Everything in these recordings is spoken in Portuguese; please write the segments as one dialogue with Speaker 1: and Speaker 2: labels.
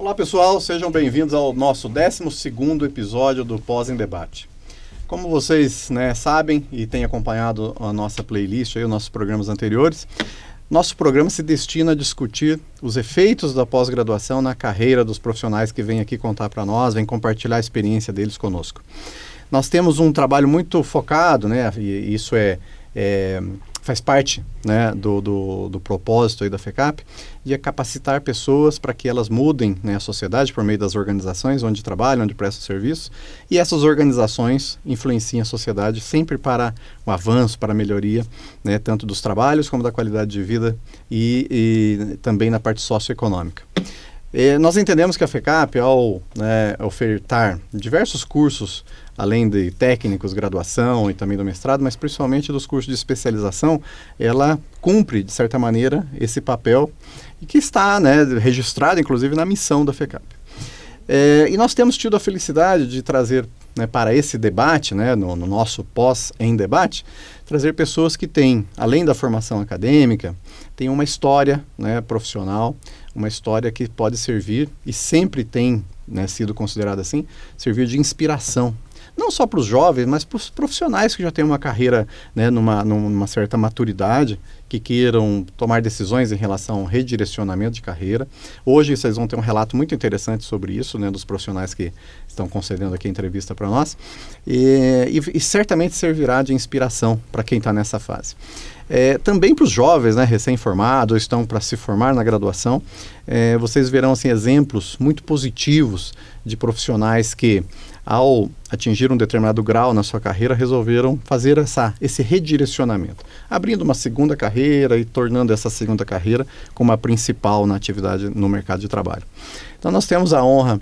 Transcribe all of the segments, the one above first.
Speaker 1: Olá pessoal, sejam bem-vindos ao nosso 12º episódio do Pós em Debate. Como vocês sabem e têm acompanhado a nossa playlist, os nossos programas anteriores, nosso programa se destina a discutir os efeitos da pós-graduação na carreira dos profissionais que vêm aqui contar para nós, vêm compartilhar a experiência deles conosco. Nós temos um trabalho muito focado, e isso faz parte do propósito aí da FECAP, de capacitar pessoas para que elas mudem a sociedade por meio das organizações onde trabalham, onde prestam serviço, e essas organizações influenciam a sociedade sempre para o avanço, para a melhoria, tanto dos trabalhos como da qualidade de vida e também na parte socioeconômica. Nós entendemos que a FECAP, ao ofertar diversos cursos, além de técnicos, graduação e também do mestrado, mas principalmente dos cursos de especialização, ela cumpre, de certa maneira, esse papel e que está registrado, inclusive, na missão da FECAP. E nós temos tido a felicidade de trazer para esse debate, no nosso pós em debate, trazer pessoas que têm, além da formação acadêmica, têm uma história profissional, uma história que pode servir, e sempre tem sido considerada assim, servir de inspiração. Não só para os jovens, mas para os profissionais que já têm uma carreira numa certa maturidade, que queiram tomar decisões em relação ao redirecionamento de carreira. Hoje vocês vão ter um relato muito interessante sobre isso, dos profissionais que estão concedendo aqui a entrevista para nós, e certamente servirá de inspiração para quem está nessa fase. Também para os jovens, recém-formados, ou estão para se formar na graduação, vocês verão exemplos muito positivos de profissionais que, ao atingir um determinado grau na sua carreira, resolveram fazer esse redirecionamento, abrindo uma segunda carreira e tornando essa segunda carreira como a principal na atividade no mercado de trabalho. Então nós temos a honra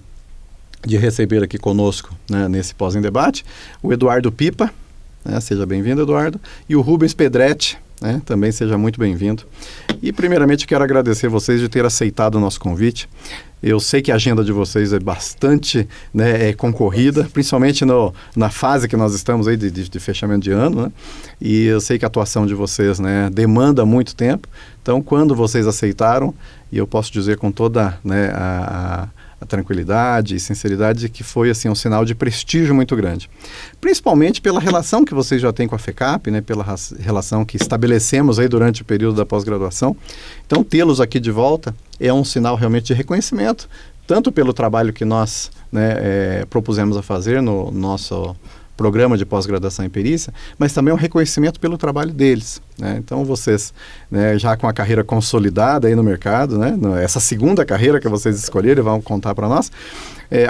Speaker 1: de receber aqui conosco, nesse pós em debate, o Eduardo Pipa, seja bem-vindo, Eduardo, e o Rubens Pedretti, também seja muito bem-vindo. E primeiramente quero agradecer vocês de ter aceitado o nosso convite. Eu sei que a agenda de vocês é bastante concorrida, principalmente na fase que nós estamos aí de fechamento de ano, e eu sei que a atuação de vocês demanda muito tempo. Então, quando vocês aceitaram, e eu posso dizer com toda a tranquilidade e sinceridade que foi um sinal de prestígio muito grande. Principalmente pela relação que vocês já têm com a FECAP, pela relação que estabelecemos aí durante o período da pós-graduação. Então, tê-los aqui de volta é um sinal realmente de reconhecimento, tanto pelo trabalho que nós propusemos a fazer no nosso programa de pós-graduação em perícia, mas também um reconhecimento pelo trabalho deles. Então, vocês, já com a carreira consolidada aí no mercado, essa segunda carreira que vocês escolheram, vão contar para nós,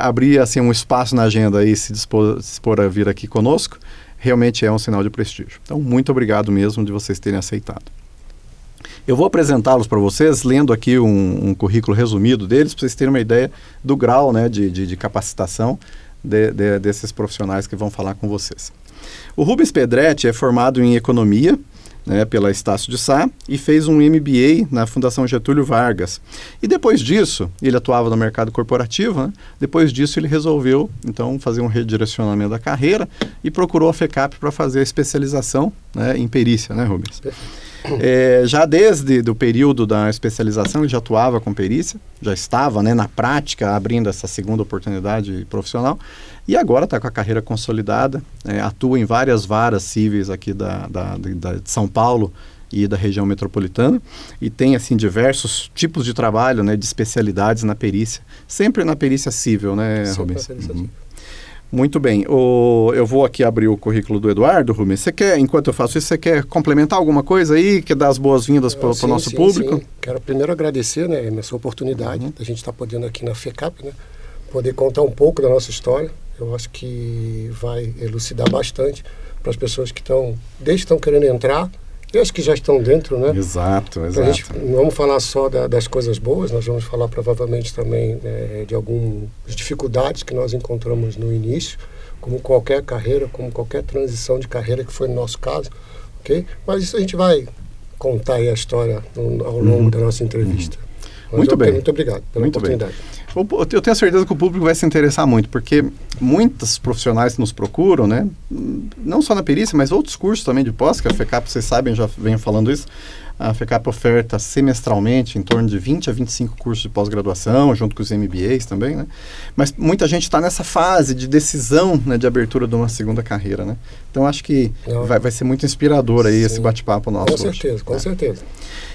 Speaker 1: abrir um espaço na agenda e se dispor a vir aqui conosco, realmente é um sinal de prestígio. Então, muito obrigado mesmo de vocês terem aceitado. Eu vou apresentá-los para vocês, lendo aqui um currículo resumido deles, para vocês terem uma ideia do grau de capacitação desses profissionais que vão falar com vocês. O Rubens Pedretti é formado em Economia, pela Estácio de Sá, e fez um MBA na Fundação Getúlio Vargas. E depois disso, ele atuava no mercado corporativo, depois disso ele resolveu, então, fazer um redirecionamento da carreira e procurou a FECAP para fazer a especialização em perícia, Rubens? Já desde o período da especialização, ele já atuava com perícia, já estava na prática abrindo essa segunda oportunidade profissional, e agora está com a carreira consolidada, atua em várias varas cíveis aqui de São Paulo e da região metropolitana, e tem diversos tipos de trabalho, de especialidades na perícia, sempre na perícia civil, Rubens? Muito bem. Eu vou aqui abrir o currículo do Eduardo, Rubens. Você quer, enquanto eu faço isso, você quer complementar alguma coisa aí? Quer dar as boas-vindas para o nosso público?
Speaker 2: Sim. Quero primeiro agradecer essa oportunidade da gente estar podendo aqui na FECAP, poder contar um pouco da nossa história. Eu acho que vai elucidar bastante para as pessoas que estão querendo entrar e as que já estão dentro,
Speaker 1: Exato.
Speaker 2: A gente não vamos falar só das coisas boas, nós vamos falar provavelmente também de algumas dificuldades que nós encontramos no início, como qualquer carreira, como qualquer transição de carreira, que foi no nosso caso, ok? Mas isso a gente vai contar aí a história ao longo da nossa entrevista.
Speaker 1: Muito bem.
Speaker 2: Muito obrigado pela oportunidade.
Speaker 1: Eu tenho certeza que o público vai se interessar muito, porque muitos profissionais nos procuram, não só na perícia, mas outros cursos também de pós, que a FECAP, vocês sabem, já venho falando isso, A FECAP oferta semestralmente em torno de 20 a 25 cursos de pós-graduação, junto com os MBAs também, né? Mas muita gente está nessa fase de decisão, né, de abertura de uma segunda carreira, né? Então, acho que vai ser muito inspirador aí esse bate-papo nosso hoje.
Speaker 2: Com certeza.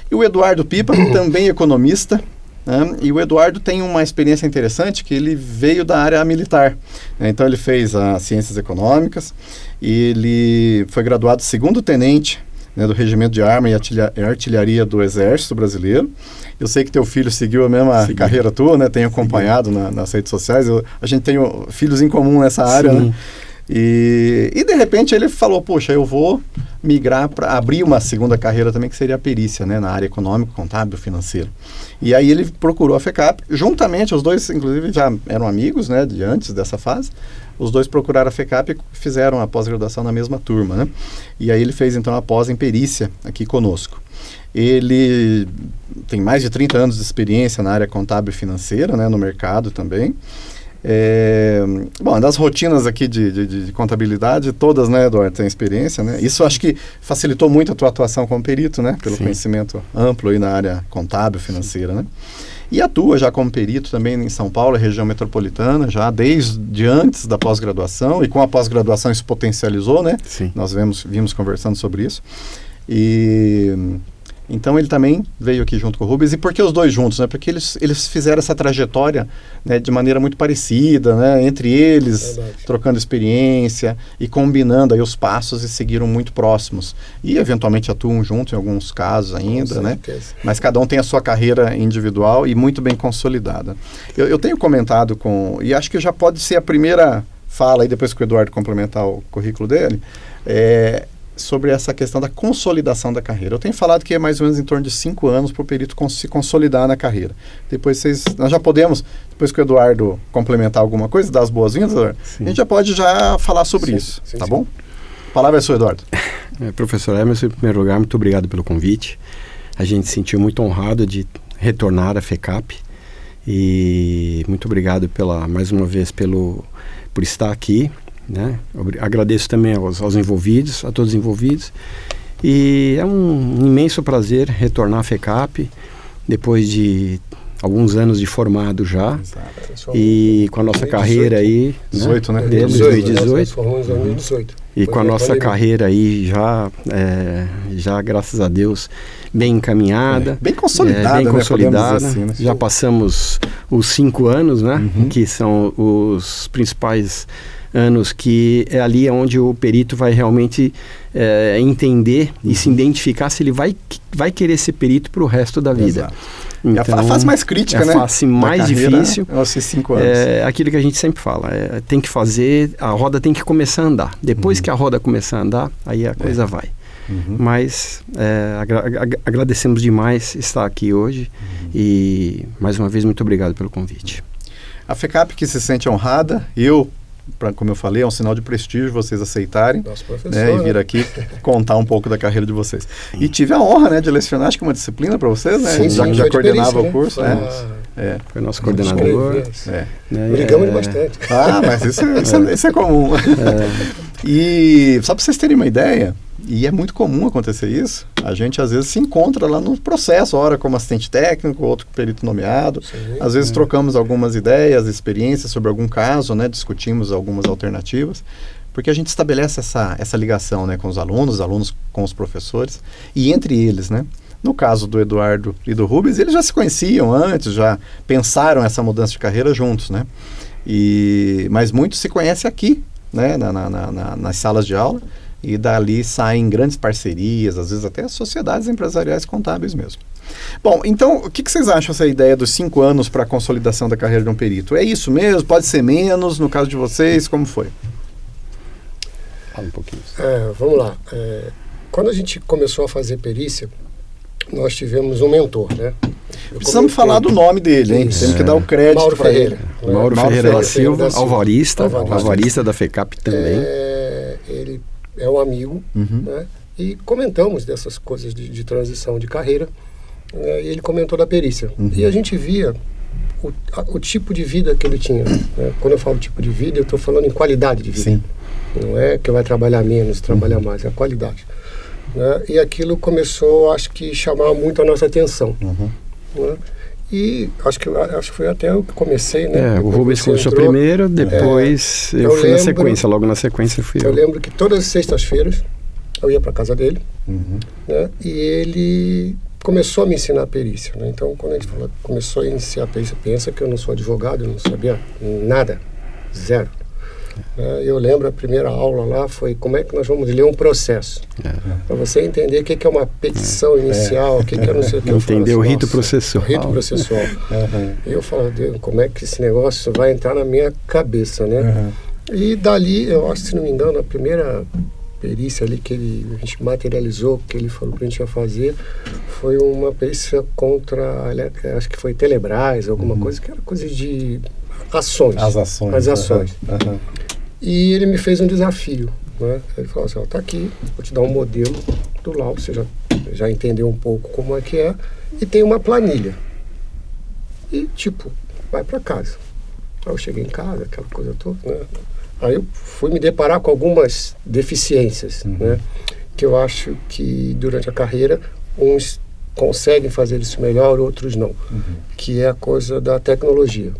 Speaker 1: E o Eduardo Pipa, também economista, né? E o Eduardo tem uma experiência interessante, que ele veio da área militar, né? Então, ele fez as Ciências Econômicas, ele foi graduado segundo tenente, né, do Regimento de Arma e Artilharia do Exército Brasileiro. Eu sei que teu filho seguiu a mesma carreira tua, né? Tenho acompanhado nas redes sociais. A gente tem filhos em comum nessa área, né? E de repente ele falou, poxa, eu vou migrar para abrir uma segunda carreira também, que seria a perícia, né, na área econômica, contábil, financeira. E aí ele procurou a FECAP, juntamente, os dois inclusive já eram amigos, né, de antes dessa fase. Os dois procuraram a FECAP e fizeram a pós-graduação na mesma turma, né? E aí ele fez então a pós em perícia aqui conosco. Ele tem mais de 30 anos de experiência na área contábil e financeira, né, no mercado também. Bom, das rotinas aqui de contabilidade, todas, né, Eduardo, tem experiência, né? Isso acho que facilitou muito a tua atuação como perito, né? Pelo conhecimento amplo aí na área contábil, financeira, né? E atua já como perito também em São Paulo, região metropolitana, já desde antes da pós-graduação, e com a pós-graduação isso potencializou, né?
Speaker 3: Sim.
Speaker 1: Nós vimos conversando sobre isso. Então ele também veio aqui junto com o Rubens. E por que os dois juntos, né? Porque eles fizeram essa trajetória, né, de maneira muito parecida, né? Entre eles, trocando experiência e combinando aí os passos, e seguiram muito próximos. E eventualmente atuam juntos em alguns casos ainda, né? Mas cada um tem a sua carreira individual e muito bem consolidada. Eu tenho comentado e acho que já pode ser a primeira fala, aí depois que o Eduardo complementar o currículo dele, sobre essa questão da consolidação da carreira. Eu tenho falado que é mais ou menos em torno de 5 anos para o perito se consolidar na carreira. Depois nós já podemos, depois que o Eduardo complementar alguma coisa, dar as boas-vindas, Eduardo, a gente já pode falar sobre isso, tá bom? A palavra é sua, Eduardo.
Speaker 3: Professor Emerson, em primeiro lugar, muito obrigado pelo convite. A gente se sentiu muito honrado de retornar à FECAP e muito obrigado mais uma vez por estar aqui, né? Agradeço também aos envolvidos, a todos os envolvidos, e é um imenso prazer retornar à FECAP depois de alguns anos de formado já.
Speaker 2: Exato.
Speaker 3: E com a nossa carreira aí,
Speaker 1: 18, né?
Speaker 3: Desde 2018.
Speaker 2: Formamos em 2018.
Speaker 3: E com a nossa carreira aí já, graças a Deus, bem encaminhada.
Speaker 1: Bem consolidada,
Speaker 3: bem
Speaker 1: né?
Speaker 3: consolidada.
Speaker 1: Assim, né?
Speaker 3: Já passamos os 5 anos, né? Que são os principais anos, que é ali onde o perito vai realmente entender e se identificar se ele vai querer ser perito para o resto da vida.
Speaker 1: Exato.
Speaker 3: Então,
Speaker 1: a fase mais crítica, né?
Speaker 3: A fase mais difícil.
Speaker 1: É esses 5 anos.
Speaker 3: É aquilo que a gente sempre fala. Tem que fazer, a roda tem que começar a andar. Depois que a roda começar a andar, aí a coisa vai. Mas agradecemos demais estar aqui hoje e, mais uma vez, muito obrigado pelo convite.
Speaker 1: A FECAP que se sente honrada, como eu falei, é um sinal de prestígio vocês aceitarem, né, e vir aqui contar um pouco da carreira de vocês. E tive a honra, né, de lecionar, acho que uma disciplina para vocês, né? Já coordenava o curso, né?
Speaker 3: Foi nosso coordenador.
Speaker 2: Brigamos bastante.
Speaker 1: Mas isso é comum. E só para vocês terem uma ideia, e é muito comum acontecer isso, a gente às vezes se encontra lá no processo, ora como assistente técnico, outro perito nomeado. Às vezes trocamos algumas ideias, experiências sobre algum caso, né? Discutimos algumas alternativas, porque a gente estabelece essa ligação, né, com os alunos com os professores, e entre eles, né? No caso do Eduardo e do Rubens, eles já se conheciam antes, já pensaram essa mudança de carreira juntos, né? Mas muitos se conhecem aqui, né, nas salas de aula, e dali saem grandes parcerias, às vezes até sociedades empresariais contábeis mesmo. Bom, então, o que vocês acham dessa ideia dos 5 anos para a consolidação da carreira de um perito? É isso mesmo? Pode ser menos? No caso de vocês, como foi?
Speaker 3: Fala um pouquinho.
Speaker 2: Vamos lá. Quando a gente começou a fazer perícia, nós tivemos um mentor, né?
Speaker 1: Precisamos falar do nome dele, hein? Temos que dar o crédito para ele.
Speaker 3: Mauro Ferreira da Silva, alvarista da FECAP também.
Speaker 2: Ele é um amigo, né? E comentamos dessas coisas de transição de carreira, e ele comentou da perícia. E a gente via o tipo de vida que ele tinha, né? Quando eu falo tipo de vida, eu estou falando em qualidade de vida.
Speaker 1: Sim.
Speaker 2: Não é que vai trabalhar menos, trabalhar mais, é a qualidade. né? E aquilo começou, acho que, chamar muito a nossa atenção. Né? E acho que foi até eu que comecei, né?
Speaker 3: O Rubens começou primeiro, depois eu fui na sequência, logo na sequência fui eu.
Speaker 2: Eu lembro que todas as sextas-feiras eu ia para casa dele, né? E ele começou a me ensinar a perícia, né? Então, quando a gente começou a iniciar a perícia, pensa que eu não sou advogado, eu não sabia nada, zero. Eu lembro a primeira aula lá foi como é que nós vamos ler um processo. Para você entender o que é uma petição inicial, o que é não sei o que.
Speaker 3: Entender o rito processual.
Speaker 2: Rito processual. E eu falo, Deus, como é que esse negócio vai entrar na minha cabeça, né? E dali, eu acho, se não me engano, a primeira perícia ali que a gente materializou, que ele falou que a gente ia fazer, foi uma perícia contra, acho que foi Telebrás, alguma coisa, que era coisa de ações.
Speaker 1: As ações.
Speaker 2: As ações. E ele me fez um desafio, né? Ele falou assim, tá aqui, vou te dar um modelo do laudo, você já entendeu um pouco como é que é, e tem uma planilha. E, tipo, vai para casa. Aí eu cheguei em casa, aquela coisa toda, né? Aí eu fui me deparar com algumas deficiências, né? Que eu acho que durante a carreira uns conseguem fazer isso melhor, outros não. Que é a coisa da tecnologia.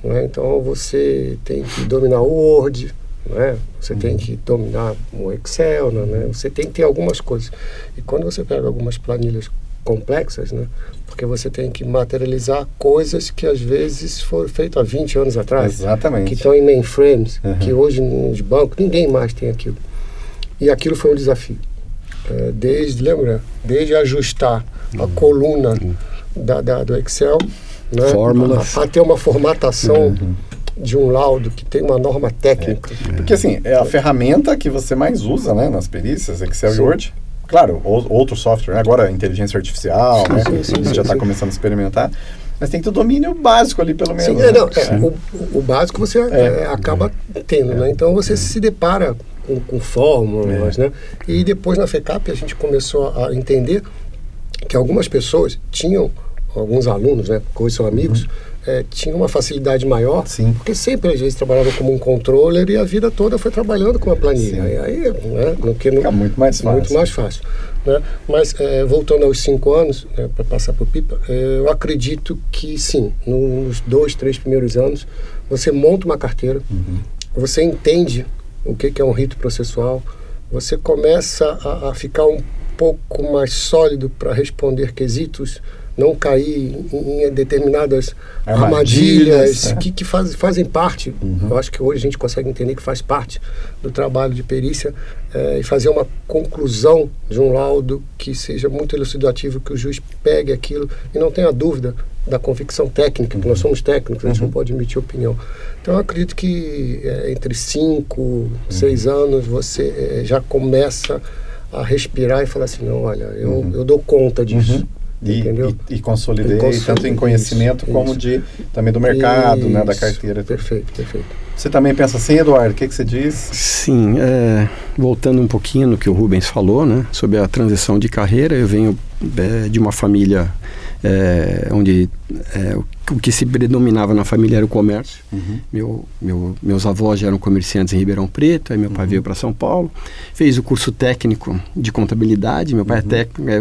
Speaker 2: Né? Então você tem que dominar o Word, né? Você tem que dominar o Excel, né? Você tem que ter algumas coisas. E quando você pega algumas planilhas complexas, né? Porque você tem que materializar coisas que às vezes foram feitas há 20 anos atrás.
Speaker 1: Exatamente.
Speaker 2: Que estão em mainframes, que hoje nos bancos ninguém mais tem aquilo. E aquilo foi um desafio. Desde ajustar a coluna do Excel, né?
Speaker 3: Fórmulas.
Speaker 2: A ter uma formatação de um laudo que tem uma norma técnica.
Speaker 1: Porque assim, é a ferramenta que você mais usa, né, nas perícias, Excel e Word. Claro, outro software, né? Agora inteligência artificial, né? A gente já está começando a experimentar. Mas tem que ter o domínio básico ali, pelo menos.
Speaker 2: O básico você acaba tendo, né? Então você se depara com fórmulas, né? E depois na FECAP a gente começou a entender que algumas pessoas tinham, alguns alunos, né, que hoje são amigos, tinham uma facilidade maior, porque sempre às vezes trabalhavam como um controller e a vida toda foi trabalhando com a planilha. Aí, né,
Speaker 1: fica muito mais fácil.
Speaker 2: Muito mais fácil, né? Mas voltando aos 5 anos, né, para passar para o Pipa, eu acredito que sim, nos 2, 3 primeiros anos, você monta uma carteira, você entende o que é um rito processual, você começa a ficar um pouco mais sólido para responder quesitos, não cair em determinadas armadilhas que fazem parte. Eu acho que hoje a gente consegue entender que faz parte do trabalho de perícia e fazer uma conclusão de um laudo que seja muito elucidativo, que o juiz pegue aquilo e não tenha dúvida da convicção técnica, que nós somos técnicos, a gente não pode emitir opinião. Então eu acredito que entre 5, 6 anos você já começa a respirar e falar assim, não, olha, eu dou conta disso.
Speaker 1: E consolidei tanto em conhecimento como também do mercado, né, da carteira.
Speaker 2: Perfeito.
Speaker 1: Você também pensa assim, Eduardo? O que você diz?
Speaker 3: Sim, voltando um pouquinho no que o Rubens falou, né, sobre a transição de carreira, eu venho de uma família onde o que se predominava na família era o comércio. Meus avós já eram comerciantes em Ribeirão Preto, aí meu pai veio para São Paulo, fez o curso técnico de contabilidade, meu pai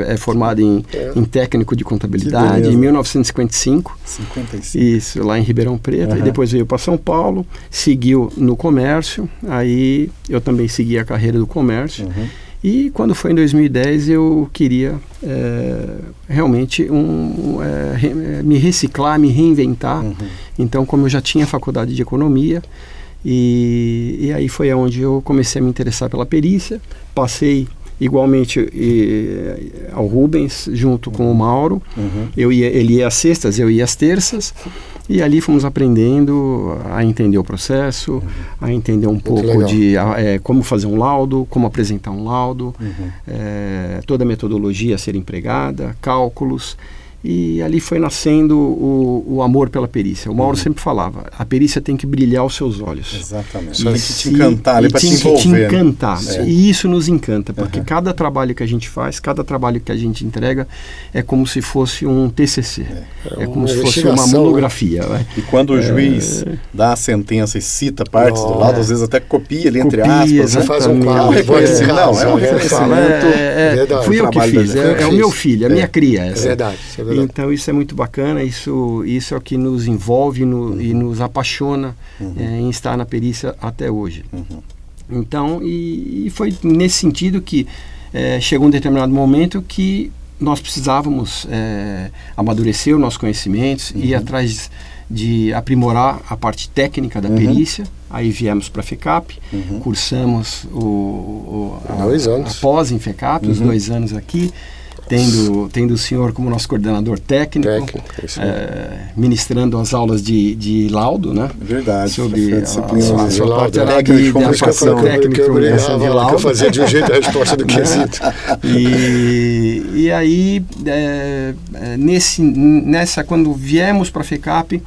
Speaker 3: é formado em técnico de contabilidade em 1955. 55. Isso, lá em Ribeirão Preto, e depois veio para São Paulo, seguiu no comércio, aí eu também segui a carreira do comércio. E quando foi em 2010 eu queria realmente me reciclar, me reinventar. Então, como eu já tinha faculdade de economia, e aí foi onde eu comecei a me interessar pela perícia, passei igualmente ao Rubens junto com o Mauro. Ele ia às sextas, eu ia às terças. E ali fomos aprendendo a entender o processo, a entender um pouco de como fazer um laudo, como apresentar um laudo, toda a metodologia a ser empregada, cálculos. e ali foi nascendo o amor pela perícia. O Mauro sempre falava, a perícia tem que brilhar aos seus olhos.
Speaker 1: Exatamente. Tem que te encantar ali para te envolver.
Speaker 3: Tem que te encantar.
Speaker 1: Né?
Speaker 3: E isso nos encanta, porque cada trabalho que a gente faz, cada trabalho que a gente entrega é como se fosse um TCC. É como se fosse uma monografia. Né?
Speaker 1: E quando o juiz dá a sentença e cita partes do lado, às vezes até copia ali, entre aspas.
Speaker 3: Você
Speaker 2: faz um quadro,
Speaker 1: é um reconhecimento.
Speaker 3: Fui eu que fiz, é o meu filho, a minha cria.
Speaker 2: É verdade.
Speaker 3: Então isso é muito bacana, isso é o que nos envolve e nos apaixona em estar na perícia até hoje. Então, e foi nesse sentido que chegou um determinado momento que nós precisávamos amadurecer os nossos conhecimentos, ir atrás de aprimorar a parte técnica da perícia. Aí viemos para a FECAP, cursamos a pós em FECAP, os 2 anos aqui, tendo o senhor como nosso coordenador técnico, ministrando as aulas de laudo, né?
Speaker 1: Verdade.
Speaker 3: Sobre a
Speaker 1: sua
Speaker 3: parte
Speaker 1: técnica
Speaker 3: de publicação de laudo.
Speaker 2: Eu fazia de um jeito a resposta do quesito.
Speaker 3: E aí, quando viemos para a FECAP,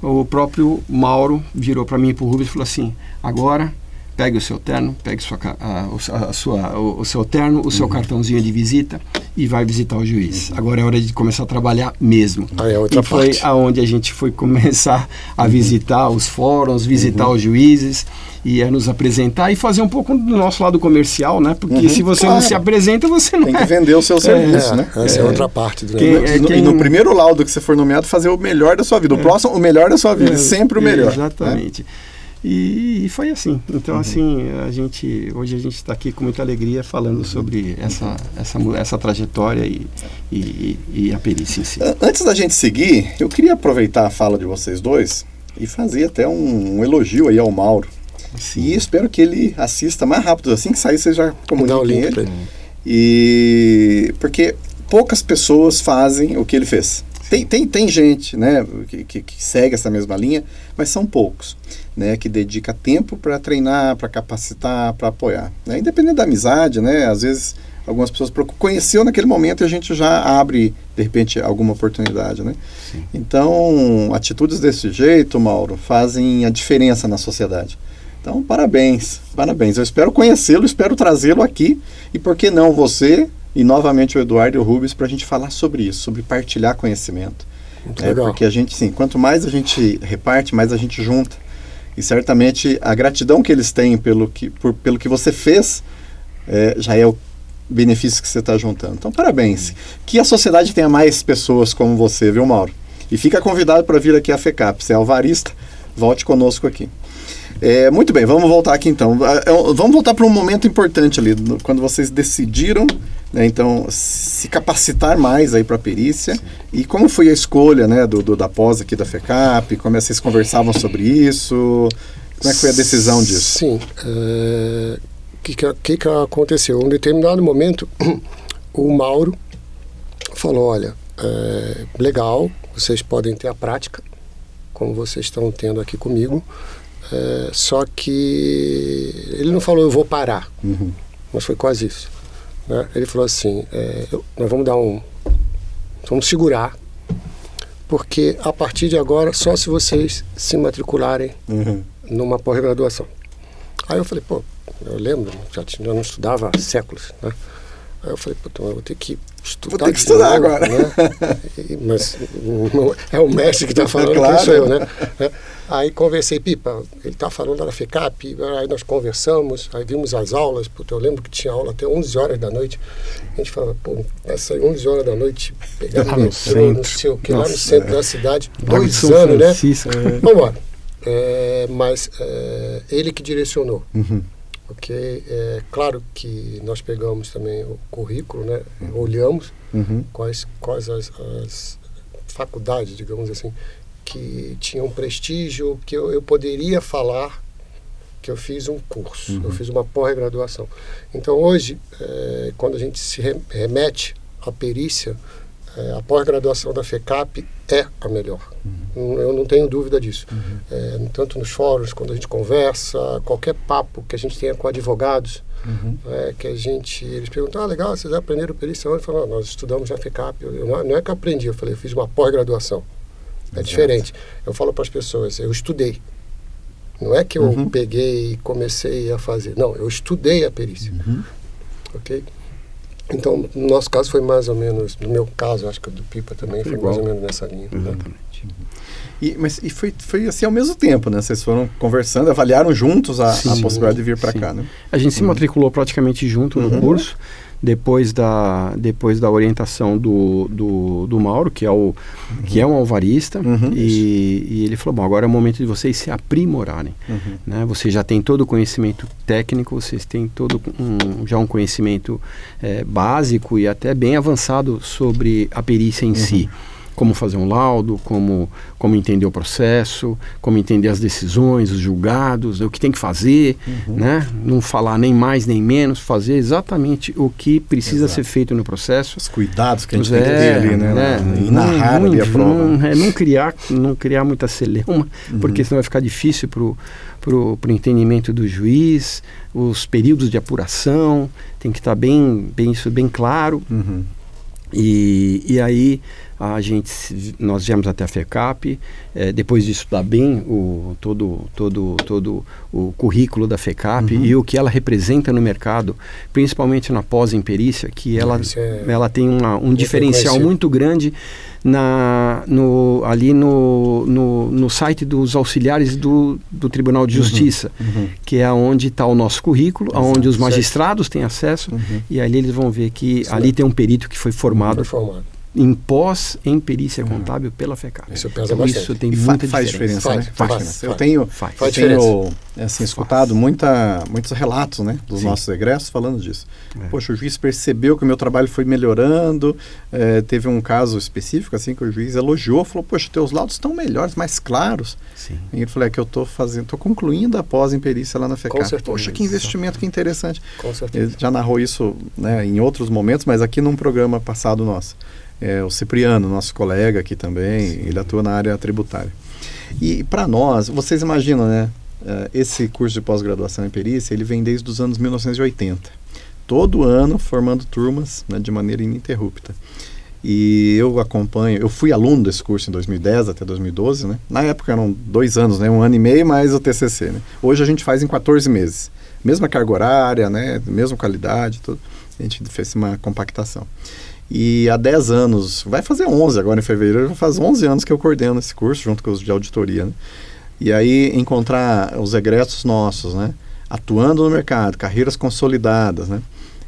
Speaker 3: o próprio Mauro virou para mim e para o Rubens e falou assim, agora pegue o seu terno, pegue o seu terno, o seu cartãozinho de visita e vai visitar o juiz. Agora é hora de começar a trabalhar mesmo. E foi aonde a gente foi começar a visitar os fóruns, visitar os juízes e nos apresentar e fazer um pouco do nosso lado comercial, né? Porque se você não se apresenta, você não
Speaker 1: tem que vender o seu serviço, né?
Speaker 2: Essa é outra parte do negócio.
Speaker 1: E no primeiro laudo que você for nomeado, fazer o melhor da sua vida. O próximo, o melhor da sua vida. Sempre o melhor.
Speaker 3: Exatamente. E foi assim. Então, assim, hoje a gente está aqui com muita alegria falando sobre essa trajetória e a perícia em si.
Speaker 1: Antes da gente seguir, eu queria aproveitar a fala de vocês dois e fazer até um elogio aí ao Mauro. Sim. E espero que ele assista mais rápido. Assim que sair, você já comuniquem ele. E porque poucas pessoas fazem o que ele fez. Tem gente, né, que segue essa mesma linha, mas são poucos, né, que dedica tempo para treinar, para capacitar, para apoiar. Né? Independente da amizade, né, às vezes algumas pessoas conheceu naquele momento e a gente já abre, de repente, alguma oportunidade. Né? Então, atitudes desse jeito, Mauro, fazem a diferença na sociedade. Então, parabéns. Eu espero conhecê-lo, espero trazê-lo aqui e, por que não, você... E novamente o Eduardo e o Rubens para a gente falar sobre isso, sobre partilhar conhecimento. Porque a gente, sim, quanto mais a gente reparte, mais a gente junta. E certamente a gratidão que eles têm pelo que você fez já é o benefício que você está juntando. Então, parabéns. Que a sociedade tenha mais pessoas como você, viu, Mauro? E fica convidado para vir aqui à FECAP. Se é alvarista, volte conosco aqui. Muito bem, vamos voltar aqui então. Vamos voltar para um momento importante ali, quando vocês decidiram, né, então, se capacitar mais aí para a perícia. Sim. E como foi a escolha, né, da pós aqui da FECAP? Como vocês conversavam sobre isso? Como é que foi a decisão disso?
Speaker 2: Sim. Que aconteceu? Em um determinado momento, o Mauro falou, olha, legal, vocês podem ter a prática, como vocês estão tendo aqui comigo, só que ele não falou eu vou parar, mas foi quase isso, né? Ele falou assim, nós vamos segurar, porque a partir de agora só se vocês se matricularem numa pós-graduação. Aí eu falei, pô, eu lembro, eu não estudava há séculos, né? Aí eu falei, pô, então eu vou ter que estudar.
Speaker 1: Vou ter que estudar agora.
Speaker 2: Né? Mas não é o mestre que está falando,
Speaker 1: claro.
Speaker 2: Quem sou eu, né? Aí conversei, Pipa, ele está falando da FECAP, aí nós conversamos, aí vimos as aulas, porque eu lembro que tinha aula até 11 horas da noite. A gente falava, pô, vai sair 11 horas da noite, pegar no metrô, não sei o que, lá no centro da cidade, 2 anos, né? Vamos embora. Mas ele que direcionou. Porque é claro que nós pegamos também o currículo, né? Olhamos quais as faculdades, digamos assim, que tinham prestígio, que eu poderia falar que eu fiz um curso, eu fiz uma pós-graduação. Então hoje, quando a gente se remete à perícia, a pós-graduação da FECAP é a melhor. Eu não tenho dúvida disso. Tanto nos fóruns, quando a gente conversa, qualquer papo que a gente tenha com advogados, que eles perguntam, legal, vocês aprenderam perícia onde? Eu falo, nós estudamos na FECAP. Não é que eu aprendi, eu falei, eu fiz uma pós-graduação. É diferente. Eu falo para as pessoas, eu estudei. Não é que eu peguei e comecei a fazer. Não, eu estudei a perícia. Ok? Então, no nosso caso foi mais ou menos, no meu caso, acho que o do Pipa também foi mais ou menos nessa linha.
Speaker 3: Exatamente.
Speaker 1: Mas foi assim ao mesmo tempo, né? Vocês foram conversando, avaliaram juntos a possibilidade de vir para cá, né?
Speaker 3: A gente se matriculou praticamente junto no curso, depois da orientação do Mauro, que é um alvarista, e ele falou, bom, agora é o momento de vocês se aprimorarem. Né? Vocês já têm todo o conhecimento técnico, vocês têm já um conhecimento básico e até bem avançado sobre a perícia em si. Como fazer um laudo, como entender o processo, como entender as decisões, os julgados, o que tem que fazer, né? Não falar nem mais nem menos, fazer exatamente o que precisa ser feito no processo.
Speaker 1: Os cuidados que a gente tem que ter ali, né? E narrar ali a prova.
Speaker 3: Não criar muita celeuma, porque senão vai ficar difícil pro entendimento do juiz, os períodos de apuração, tem que estar isso bem claro. E aí nós viemos até a FECAP, depois de estudar bem todo o currículo da FECAP e o que ela representa no mercado, principalmente na pós em perícia, que ela tem um diferencial muito grande ali no site dos auxiliares do Tribunal de Justiça, que é onde está o nosso currículo, onde os magistrados têm acesso, e ali eles vão ver que ali tem um perito que foi formado em pós em perícia contábil pela FECAP.
Speaker 2: Isso pesa bastante.
Speaker 3: Isso tem muita
Speaker 1: diferença, né?
Speaker 2: Faz
Speaker 1: diferença. Eu tenho escutado muitos relatos, né, dos nossos egressos falando disso. Poxa, o juiz percebeu que o meu trabalho foi melhorando, teve um caso específico assim que o juiz elogiou, falou, poxa, teus laudos estão melhores, mais claros. E ele falou, que eu estou concluindo a pós em perícia lá na FECAP. Poxa, que investimento, que interessante.
Speaker 2: Com certeza.
Speaker 1: Ele já narrou isso, né, em outros momentos, mas aqui num programa passado nosso. O Cipriano, nosso colega aqui também, ele atua na área tributária. E para nós, vocês imaginam, né? Esse curso de pós-graduação em perícia, ele vem desde os anos 1980. Todo ano formando turmas, né, de maneira ininterrupta. E eu fui aluno desse curso em 2010 até 2012, né? Na época eram 2 anos, né? 1 ano e meio mais o TCC, né? Hoje a gente faz em 14 meses. Mesma carga horária, né? Mesma qualidade, tudo. A gente fez uma compactação. E há 10 anos, vai fazer 11 agora em fevereiro, faz 11 anos que eu coordeno esse curso, junto com os de auditoria, né? E aí encontrar os egressos nossos, né? Atuando no mercado, carreiras consolidadas, né?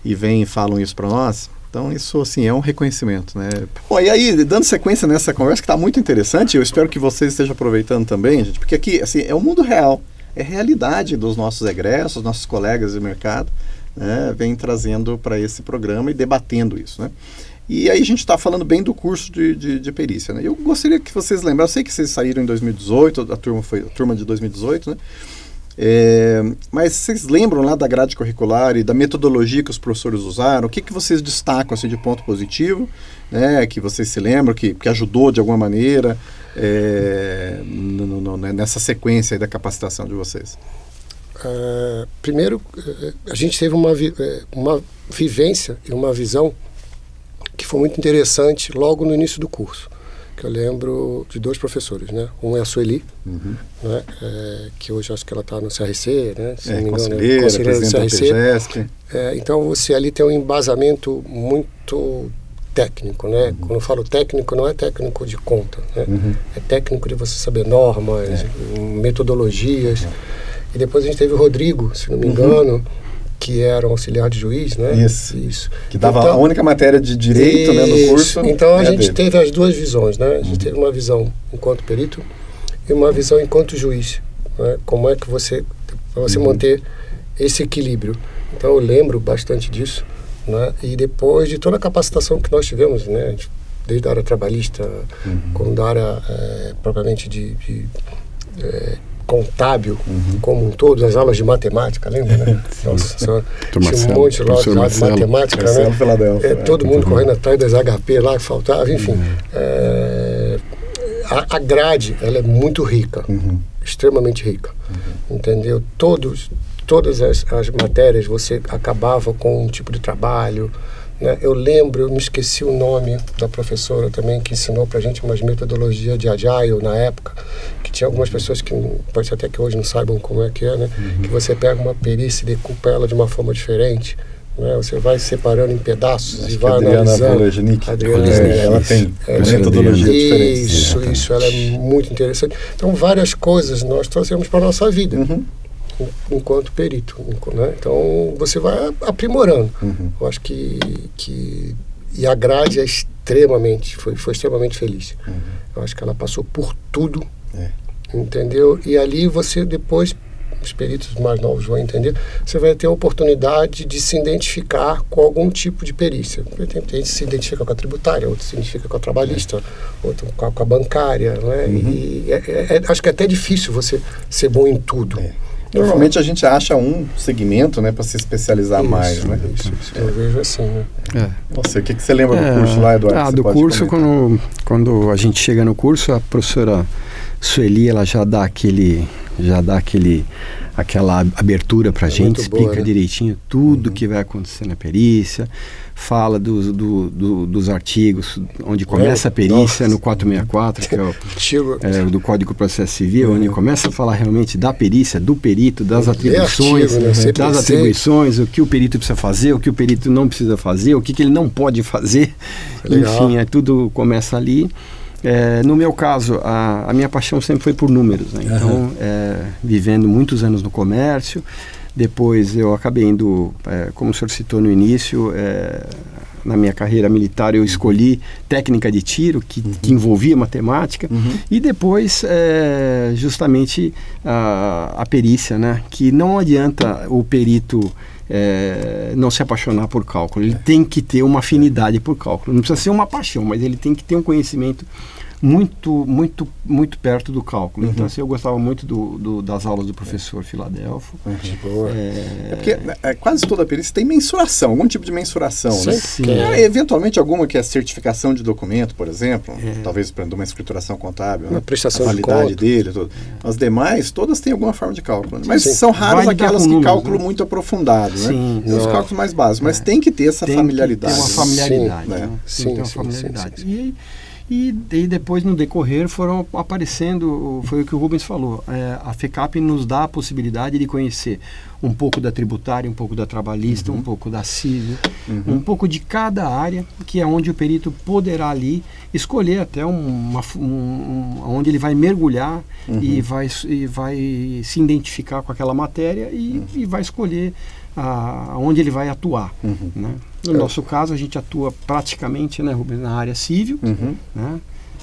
Speaker 1: E vêm e falam isso para nós. Então isso, assim, é um reconhecimento, né? Bom, e aí, dando sequência nessa conversa que está muito interessante, eu espero que vocês estejam aproveitando também, gente, porque aqui, assim, é o mundo real, é a realidade dos nossos egressos, nossos colegas de mercado, né? Vem trazendo para esse programa e debatendo isso, né? E aí a gente está falando bem do curso de perícia, né? Eu gostaria que vocês lembrassem, eu sei que vocês saíram em 2018, a turma foi a turma de 2018, né? Mas vocês lembram lá da grade curricular e da metodologia que os professores usaram? O que vocês destacam assim, de ponto positivo, né? Que vocês se lembram, que ajudou de alguma maneira nessa sequência aí da capacitação de vocês?
Speaker 2: Primeiro, a gente teve uma vivência e uma visão que foi muito interessante logo no início do curso, que eu lembro de 2 professores, né? Um é a Sueli, né? Que hoje acho que ela está no CRC, né? Se não me engano,
Speaker 1: conselheira do CRC.
Speaker 2: Então você ali tem um embasamento muito técnico, né? Quando eu falo técnico, não é técnico de conta, né? É técnico de você saber normas, metodologias. E depois a gente teve o Rodrigo, se não me engano, que era um auxiliar de juiz, né?
Speaker 1: Isso. Que dava a única matéria de direito, né, no curso.
Speaker 2: Então a gente teve as 2 visões, né? A gente teve uma visão enquanto perito e uma visão enquanto juiz, né? Como é que para você manter esse equilíbrio. Então eu lembro bastante disso, né? E depois de toda a capacitação que nós tivemos, né? Desde a área trabalhista, como da área propriamente de contábil como um todo, as aulas de matemática, lembra, né? Nossa Senhora, tinha um monte lá de matemática, né? Todo mundo correndo atrás das HP lá que faltava, enfim. A grade, ela é muito rica, extremamente rica, entendeu? Todas as matérias você acabava com um tipo de trabalho, né? Eu me esqueci o nome da professora também que ensinou pra gente umas metodologias de Agile na época, que tinha algumas pessoas que, pode ser até que hoje não saibam como é que é, né? Que você pega uma perícia e decupa ela de uma forma diferente, né? Você vai separando em pedaços e vai analisando. Adriana,
Speaker 1: ela tem metodologia diferente.
Speaker 2: Isso, ela é muito interessante. Então, várias coisas nós trouxemos para a nossa vida. Enquanto perito, né? Então você vai aprimorando. Eu acho que e a grade foi extremamente feliz. Eu acho que ela passou por tudo, entendeu? E ali você depois, os peritos mais novos vão entender, você vai ter a oportunidade de se identificar com algum tipo de perícia. Tem gente que se identifica com a tributária, outro se identifica com a trabalhista, outro com a bancária, né? E acho que é até difícil você ser bom em tudo.
Speaker 1: Normalmente a gente acha um segmento, né, para se especializar mais, né?
Speaker 2: Isso. Eu vejo assim, né?
Speaker 1: Nossa, o que você lembra do curso lá, Eduardo?
Speaker 3: Do curso, quando a gente chega no curso, a professora Sueli, ela já dá aquela abertura pra gente, explica boa, né? Direitinho tudo que vai acontecer na perícia, fala dos artigos, onde começa a perícia, no 464, que é o do Código de Processo Civil, onde começa a falar realmente da perícia, do perito, das atribuições, o que o perito precisa fazer, o que o perito não precisa fazer, o que ele não pode fazer, enfim, tudo começa ali. No meu caso, a minha paixão sempre foi por números, né? Então, vivendo muitos anos no comércio, depois eu acabei indo, como o senhor citou no início, na minha carreira militar eu escolhi técnica de tiro, que envolvia matemática, e depois justamente a perícia, né? Que não adianta o perito não se apaixonar por cálculo, ele tem que ter uma afinidade por cálculo, não precisa ser uma paixão, mas ele tem que ter um conhecimento muito perto do cálculo. Então, assim, eu gostava muito das aulas do professor Filadelfo.
Speaker 1: Porque quase toda perícia tem mensuração, algum tipo de mensuração, né?
Speaker 3: Sim.
Speaker 1: Eventualmente alguma que é certificação de documento, por exemplo, talvez para uma escrituração contábil,
Speaker 2: uma prestação
Speaker 1: a validade dele, tudo. As demais, todas têm alguma forma de cálculo, né? Mas são raras aquelas que cálculo muito aprofundado, né? Os cálculos mais básicos, mas tem que ter essa familiaridade.
Speaker 3: Tem uma familiaridade.
Speaker 1: Sim.
Speaker 3: E depois, no decorrer, foram aparecendo, foi o que o Rubens falou, a FECAP nos dá a possibilidade de conhecer um pouco da tributária, um pouco da trabalhista, um pouco da civil, um pouco de cada área, que é onde o perito poderá ali escolher até onde ele vai mergulhar e vai se identificar com aquela matéria e vai escolher onde ele vai atuar, né? No nosso caso, a gente atua praticamente, né, Rubens, na área civil, né?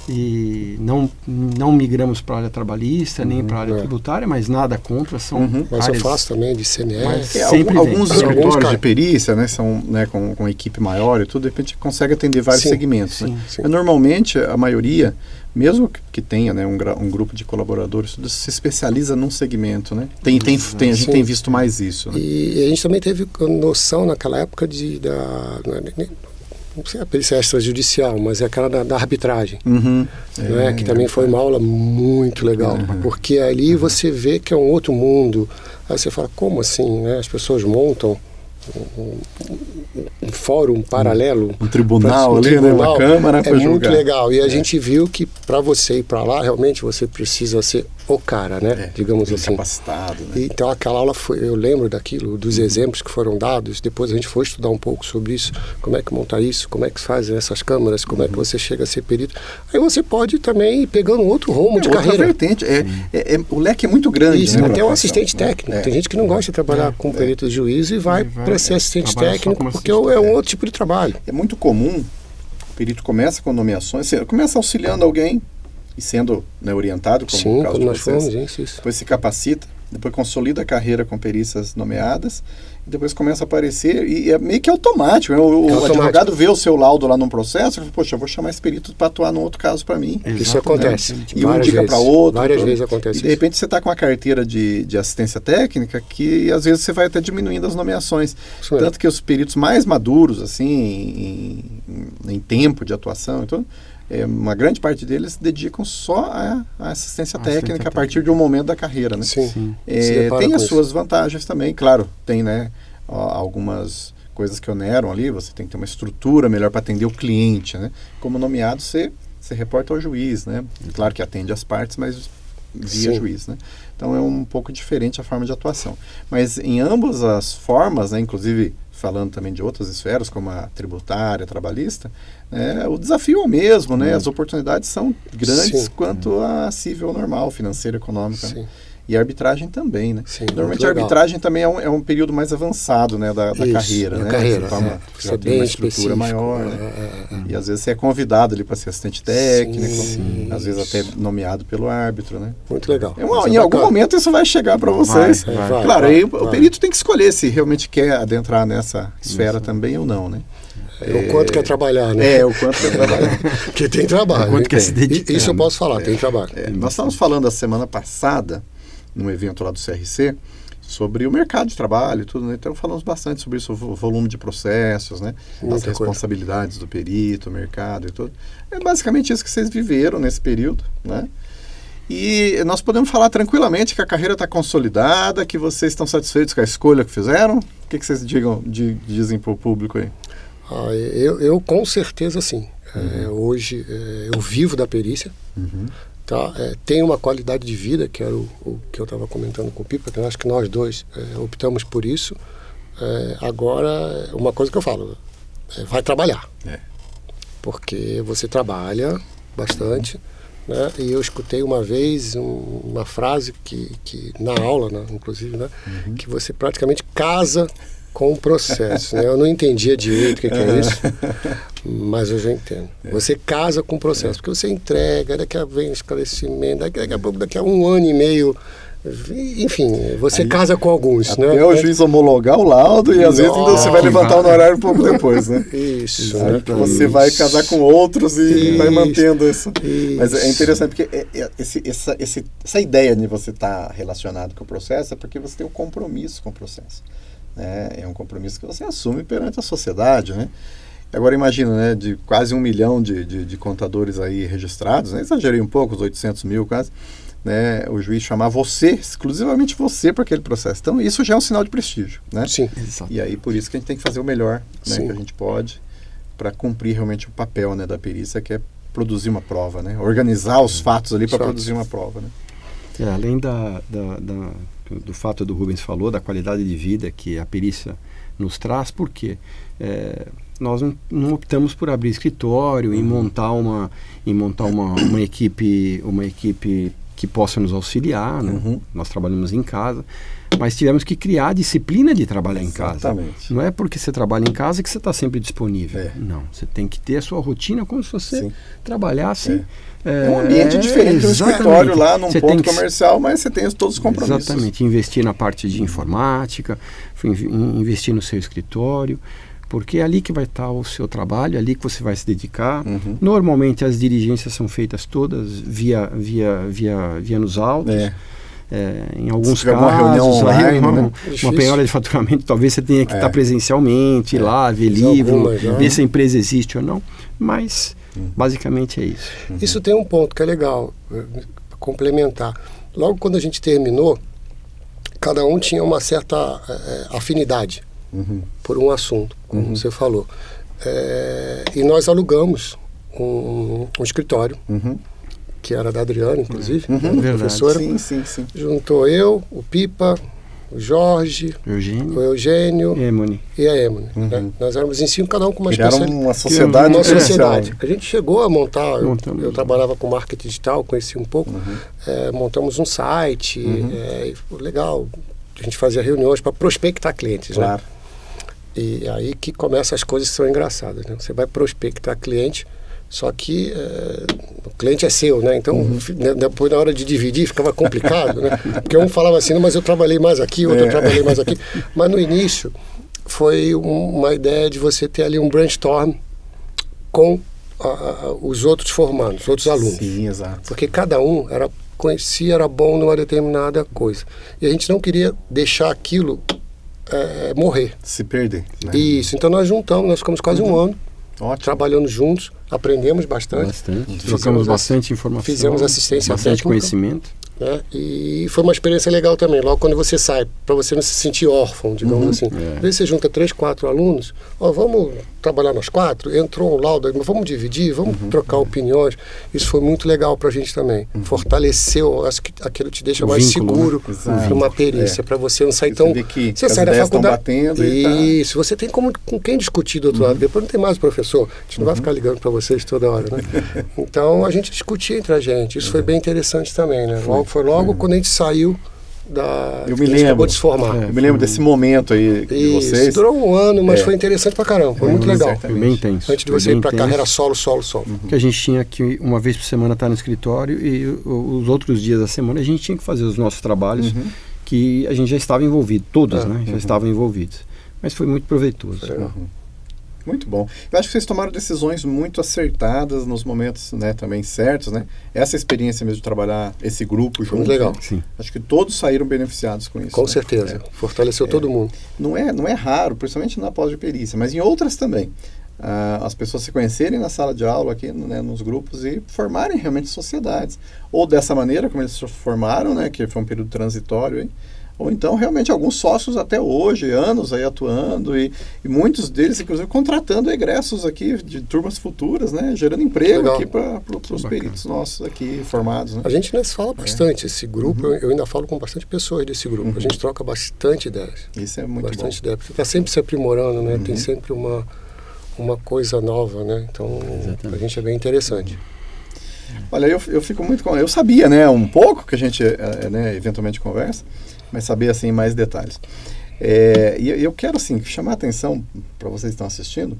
Speaker 3: E não migramos para a área trabalhista, nem para a área tributária, mas nada contra, são
Speaker 2: mas
Speaker 3: áreas...
Speaker 2: eu faço também de CNS.
Speaker 1: Alguns escritórios de perícia, né, são, né, com equipe maior e tudo, de repente consegue atender vários segmentos. Né? Mas normalmente, a maioria, mesmo que tenha, né, um grupo de colaboradores, se especializa num segmento, né? A gente tem visto mais isso. Né?
Speaker 2: E a gente também teve noção naquela época não sei a perícia extrajudicial, mas é aquela da arbitragem, né? Que também foi uma aula muito legal, porque ali você vê que é um outro mundo. Aí você fala, como assim, né? As pessoas montam um fórum paralelo,
Speaker 1: um tribunal ali, né? Uma câmara para julgar.
Speaker 2: É muito legal. E a gente viu que para você ir para lá, realmente você precisa ser o cara, né? Digamos assim.
Speaker 1: Capacitado, né?
Speaker 2: Então aquela aula eu lembro daquilo, dos exemplos que foram dados. Depois a gente foi estudar um pouco sobre isso, como é que monta isso, como é que faz essas câmaras, como é que você chega a ser perito. Aí você pode também ir pegando outro rumo de carreira.
Speaker 1: Vertente. O leque é muito grande.
Speaker 2: Isso,
Speaker 1: né,
Speaker 2: até um assistente técnico. Tem gente que não gosta de trabalhar com perito de juízo e vai para ser assistente técnico, porque é um outro tipo de trabalho.
Speaker 1: É muito comum, o perito começa com nomeações, começa auxiliando alguém e sendo, né, orientado, como o caso de vocês. Depois se capacita, depois consolida a carreira com perícias nomeadas, e depois começa a aparecer, e é meio que automático, né? O advogado vê o seu laudo lá num processo e fala, poxa, eu vou chamar esse perito para atuar num outro caso para mim.
Speaker 2: Isso acontece.
Speaker 1: E um indica para outro.
Speaker 2: Várias vezes acontece
Speaker 1: e de repente você está com uma carteira de assistência técnica que às vezes você vai até diminuindo as nomeações. Tanto que os peritos mais maduros, assim, em tempo de atuação, então, uma grande parte deles dedicam só a assistência técnica a partir de um momento da carreira, né?
Speaker 2: Sim.
Speaker 1: Tem as suas vantagens também, claro, tem, né, algumas coisas que oneram ali, você tem que ter uma estrutura melhor para atender o cliente, né? Como nomeado, você reporta ao juiz, né? Claro que atende as partes, mas via juiz, né? Então é um pouco diferente a forma de atuação. Mas em ambas as formas, né, inclusive falando também de outras esferas, como a tributária, a trabalhista, o desafio é o mesmo, né? As oportunidades são grandes quanto a civil normal, financeira, econômica. Né? E a arbitragem também, né?
Speaker 2: Sim,
Speaker 1: normalmente a arbitragem também é um período mais avançado, né, da carreira, né? Você tem uma estrutura maior, né? E às vezes você é convidado ali para ser assistente técnico, às vezes até nomeado pelo árbitro, né?
Speaker 2: Muito legal.
Speaker 1: Em algum momento isso vai chegar para vocês. Claro, aí o perito tem que escolher se realmente quer adentrar nessa esfera também ou não, né?
Speaker 2: O quanto quer trabalhar, né?
Speaker 1: O quanto quer trabalhar.
Speaker 2: Porque tem trabalho.
Speaker 3: O quanto quer se dedicar.
Speaker 2: Isso eu posso falar, tem trabalho.
Speaker 1: Nós estávamos falando a semana passada, num evento lá do CRC, sobre o mercado de trabalho e tudo, né? Então falamos bastante sobre isso, o volume de processos, né? As responsabilidades do perito, o mercado e tudo. É basicamente isso que vocês viveram nesse período, né? E nós podemos falar tranquilamente que a carreira está consolidada, que vocês estão satisfeitos com a escolha que fizeram? O que vocês dizem para o público aí?
Speaker 2: Eu com certeza sim. Hoje eu vivo da perícia. Tá? Tem uma qualidade de vida, que era o que eu estava comentando com o Pipa, que eu acho que nós dois optamos por isso. Agora, uma coisa que eu falo, vai trabalhar. Porque você trabalha bastante, né? E eu escutei uma vez uma frase que na aula, né, inclusive, né, que você praticamente casa com o processo, né? Eu não entendia direito o que é isso, mas eu já entendo. Você casa com o processo, porque você entrega, daqui a vem esclarecimento, daqui a pouco, daqui a 1 ano e meio, enfim, você casa com alguns, né?
Speaker 1: Até o juiz homologar o laudo e às vezes ainda você vai levantar o honorário um pouco depois, né?
Speaker 2: Isso.
Speaker 1: Né? Você vai casar com outros e vai mantendo isso. Mas é interessante porque essa ideia de você estar relacionado com o processo é porque você tem um compromisso com o processo. É um compromisso que você assume perante a sociedade, né? Agora imagina, né, de quase 1 milhão de contadores aí registrados, né? Exagerei um pouco, os 800 mil quase, né? O juiz chamar você, exclusivamente você, para aquele processo. Então isso já é um sinal de prestígio, né?
Speaker 2: Sim.
Speaker 1: E aí por isso que a gente tem que fazer o melhor, né, que a gente pode para cumprir realmente o papel, né, da perícia, que é produzir uma prova, né? Organizar os fatos ali para produzir uma prova, né?
Speaker 3: Além do fato do Rubens falou, da qualidade de vida que a perícia nos traz, porque nós não optamos por abrir escritório e montar uma equipe que possa nos auxiliar, né? Nós trabalhamos em casa, mas tivemos que criar a disciplina de trabalhar em casa. Não é porque você trabalha em casa que você está sempre disponível. Não, você tem que ter a sua rotina como se você trabalhasse.
Speaker 1: É um ambiente diferente do escritório lá num ponto comercial, mas você tem todos os compromissos.
Speaker 3: Exatamente, investir na parte de informática, investir no seu escritório, porque é ali que vai estar o seu trabalho, é ali que você vai se dedicar. Normalmente as diligências são feitas todas via nos autos. Em alguns casos,
Speaker 1: uma reunião online,
Speaker 3: uma penhora de faturamento, talvez você tenha que estar presencialmente lá, ver livro, ver se a empresa existe ou não, mas basicamente é isso.
Speaker 2: Isso tem um ponto que é legal complementar. Logo quando a gente terminou, cada um tinha uma certa afinidade por um assunto, como você falou. E nós alugamos um escritório, que era da Adriana, inclusive, professora.
Speaker 1: Sim.
Speaker 2: Juntou eu, o Pipa, o Jorge, o Eugênio e a Emone. Né? Nós éramos em 5, cada um com uma especialidade.
Speaker 1: Uma sociedade.
Speaker 2: A gente chegou a montar, eu trabalhava com marketing digital, conheci um pouco, montamos um site, legal, a gente fazia reuniões para prospectar clientes.
Speaker 1: Claro.
Speaker 2: Né? E aí que começam as coisas que são engraçadas. Né? Você vai prospectar cliente Só que o cliente é seu, né? Então, depois na hora de dividir ficava complicado, né? Porque um falava assim, não, mas eu trabalhei mais aqui, outro eu trabalhei mais aqui. Mas no início foi uma ideia de você ter ali um brainstorm com os outros formandos, os outros alunos.
Speaker 1: Sim, exato.
Speaker 2: Porque cada um conhecia, era bom numa determinada coisa. E a gente não queria deixar aquilo morrer.
Speaker 1: Se perder. Né?
Speaker 2: Isso. Então nós ficamos quase um ano trabalhando juntos, aprendemos bastante.
Speaker 3: Trocamos bastante informação.
Speaker 2: Fizemos assistência
Speaker 3: bastante
Speaker 2: técnica,
Speaker 3: conhecimento.
Speaker 2: Né? E foi uma experiência legal também. Logo quando você sai, para você não se sentir órfão, digamos assim. Às vezes você junta 3, 4 alunos, vamos trabalhar nós 4, entrou um laudo, mas vamos dividir, vamos trocar opiniões. Isso foi muito legal para a gente também. Fortaleceu, acho que aquilo te deixa mais seguro, né? Numa perícia, para você não sair tão...
Speaker 1: Você sai da faculdade...
Speaker 2: Isso, você tem com quem discutir do outro lado. Depois não tem mais o professor, a gente não vai ficar ligando para vocês toda hora, né? Então a gente discutia entre a gente, isso foi bem interessante também, né? Foi logo quando a gente saiu
Speaker 1: eu me lembro,
Speaker 2: acabou de se formar.
Speaker 1: Eu me lembro desse momento aí de vocês.
Speaker 2: Durou um ano, mas foi interessante pra caramba. Foi muito legal.
Speaker 3: Foi bem intenso.
Speaker 2: Antes de você ir pra carreira solo.
Speaker 3: Que a gente tinha que, uma vez por semana, estar no escritório e os outros dias da semana a gente tinha que fazer os nossos trabalhos que a gente já estava envolvido. Todos, né? Já estavam envolvidos. Mas foi muito proveitoso.
Speaker 1: Muito bom. Eu acho que vocês tomaram decisões muito acertadas nos momentos, né, também certos, né? Essa experiência mesmo de trabalhar esse grupo junto.
Speaker 2: Muito legal.
Speaker 3: Sim.
Speaker 1: Acho que todos saíram beneficiados com isso.
Speaker 2: Com certeza. Fortaleceu todo mundo.
Speaker 1: Não é raro, principalmente na pós de perícia, mas em outras também. As pessoas se conhecerem na sala de aula aqui, né, nos grupos e formarem realmente sociedades. Ou dessa maneira, como eles se formaram, né, que foi um período transitório, hein? Ou então, realmente, alguns sócios até hoje, anos aí atuando, e muitos deles, inclusive, contratando egressos aqui de turmas futuras, né? Gerando emprego aqui para os peritos nossos aqui formados. Né?
Speaker 2: A gente ainda fala bastante, esse grupo, eu ainda falo com bastante pessoas desse grupo, a gente troca bastante ideias.
Speaker 1: Isso é muito
Speaker 2: bastante
Speaker 1: bom.
Speaker 2: Ideias, porque está sempre se aprimorando, né? Tem sempre uma coisa nova, né? Então, a gente é bem interessante.
Speaker 1: Olha, eu fico muito... Eu sabia, né? Um pouco que a gente, né, eventualmente conversa, mas saber assim mais detalhes. E eu quero assim chamar a atenção para vocês que estão assistindo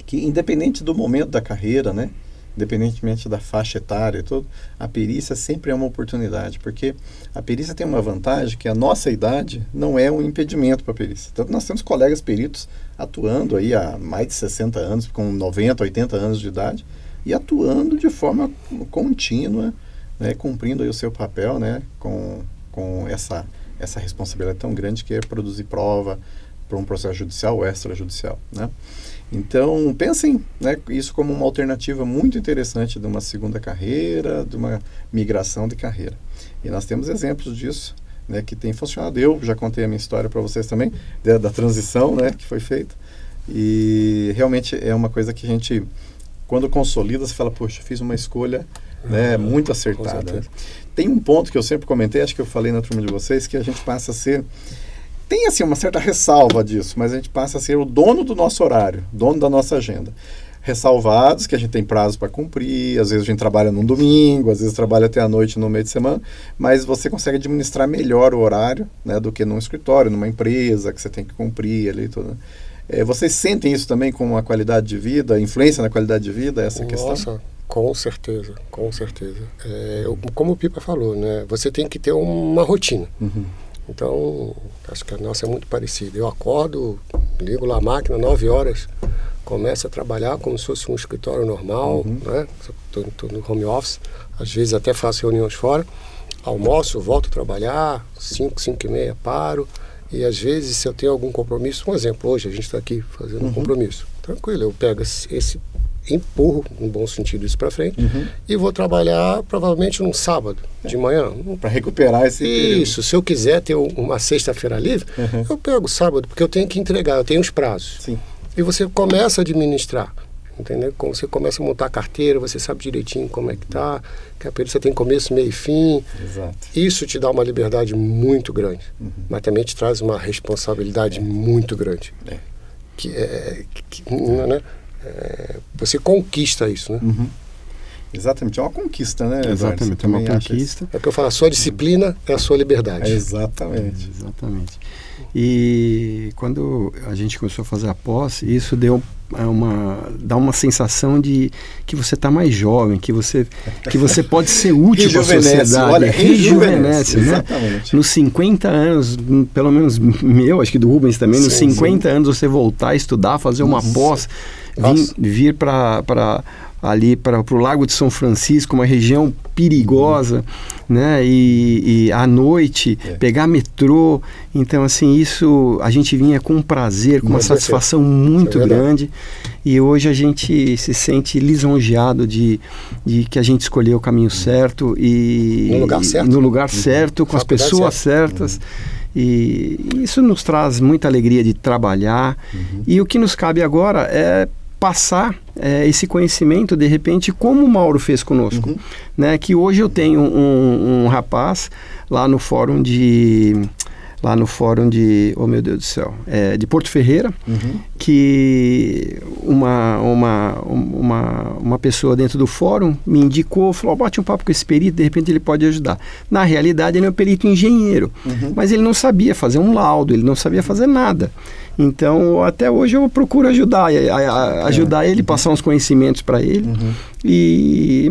Speaker 1: que independente do momento da carreira, né, independentemente da faixa etária e tudo, a perícia sempre é uma oportunidade, porque a perícia tem uma vantagem que a nossa idade não é um impedimento para a perícia. Então nós temos colegas peritos atuando aí há mais de 60 anos, com 90, 80 anos de idade, e atuando de forma contínua, né, cumprindo aí o seu papel, né, com essa responsabilidade tão grande que é produzir prova para um processo judicial ou extrajudicial, né? Então, pensem, né, isso como uma alternativa muito interessante de uma segunda carreira, de uma migração de carreira. E nós temos exemplos disso, né, que tem funcionado. Eu já contei a minha história para vocês também, da transição, né, que foi feita. E realmente é uma coisa que a gente, quando consolida, você fala, poxa, fiz uma escolha, né, muito acertada. Tem um ponto que eu sempre comentei, acho que eu falei na turma de vocês, que a gente passa a ser... Tem, assim, uma certa ressalva disso, mas a gente passa a ser o dono do nosso horário, dono da nossa agenda. Ressalvados que a gente tem prazo para cumprir, às vezes a gente trabalha num domingo, às vezes trabalha até a noite no meio de semana, mas você consegue administrar melhor o horário, né, do que num escritório, numa empresa que você tem que cumprir ali e tudo. Vocês sentem isso também com a qualidade de vida, influência na qualidade de vida, essa questão?
Speaker 2: Nossa, com certeza, com certeza. Como o Pipa falou, né, você tem que ter uma rotina. Então, acho que a nossa é muito parecida. Eu acordo, ligo lá a máquina, 9 horas, começo a trabalhar como se fosse um escritório normal, né? Estou no home office, às vezes até faço reuniões fora, almoço, volto a trabalhar, 5, 5 e meia, paro, e às vezes se eu tenho algum compromisso, um exemplo, hoje a gente está aqui fazendo um compromisso, tranquilo, eu pego empurro, no bom sentido, isso para frente, e vou trabalhar provavelmente num sábado de manhã.
Speaker 1: Para recuperar esse período.
Speaker 2: Isso, se eu quiser ter uma sexta-feira livre, eu pego sábado, porque eu tenho que entregar, eu tenho os prazos.
Speaker 1: Sim.
Speaker 2: E você começa a administrar, entendeu? Como você começa a montar a carteira, você sabe direitinho como é que tá, que a perícia tem começo, meio e fim.
Speaker 1: Exato.
Speaker 2: Isso te dá uma liberdade muito grande, mas também te traz uma responsabilidade muito grande. Né? Você conquista isso, né?
Speaker 1: Exatamente, é uma conquista, né?
Speaker 3: Exatamente, é uma conquista.
Speaker 2: É o que eu falo, a sua disciplina é a sua liberdade.
Speaker 1: Exatamente.
Speaker 3: Exatamente. E quando a gente começou a fazer a pós, isso deu dá uma sensação de que você está mais jovem, que você pode ser útil para a sociedade.
Speaker 1: Olha,
Speaker 3: rejuvenesce, né?
Speaker 1: Exatamente.
Speaker 3: Nos 50 anos, pelo menos meu, acho que do Rubens também, nos 50 anos você voltar a estudar, fazer uma pós, vir para ali para o Lago de São Francisco, uma região perigosa, né? E à noite pegar metrô. Então, assim, isso a gente vinha com prazer, com uma satisfação muito grande. E hoje a gente se sente lisonjeado de que a gente escolheu o caminho certo e no lugar certo, com as pessoas certas. E isso nos traz muita alegria de trabalhar. E o que nos cabe agora é passar esse conhecimento, de repente, como o Mauro fez conosco, né? Que hoje eu tenho um rapaz lá no fórum de, oh meu Deus do céu, de Porto Ferreira, que uma pessoa dentro do fórum me indicou, falou, bate um papo com esse perito, de repente ele pode ajudar. Na realidade ele é um perito engenheiro, mas ele não sabia fazer um laudo, ele não sabia fazer nada. Então, até hoje eu procuro ajudar ele, passar uns conhecimentos para ele.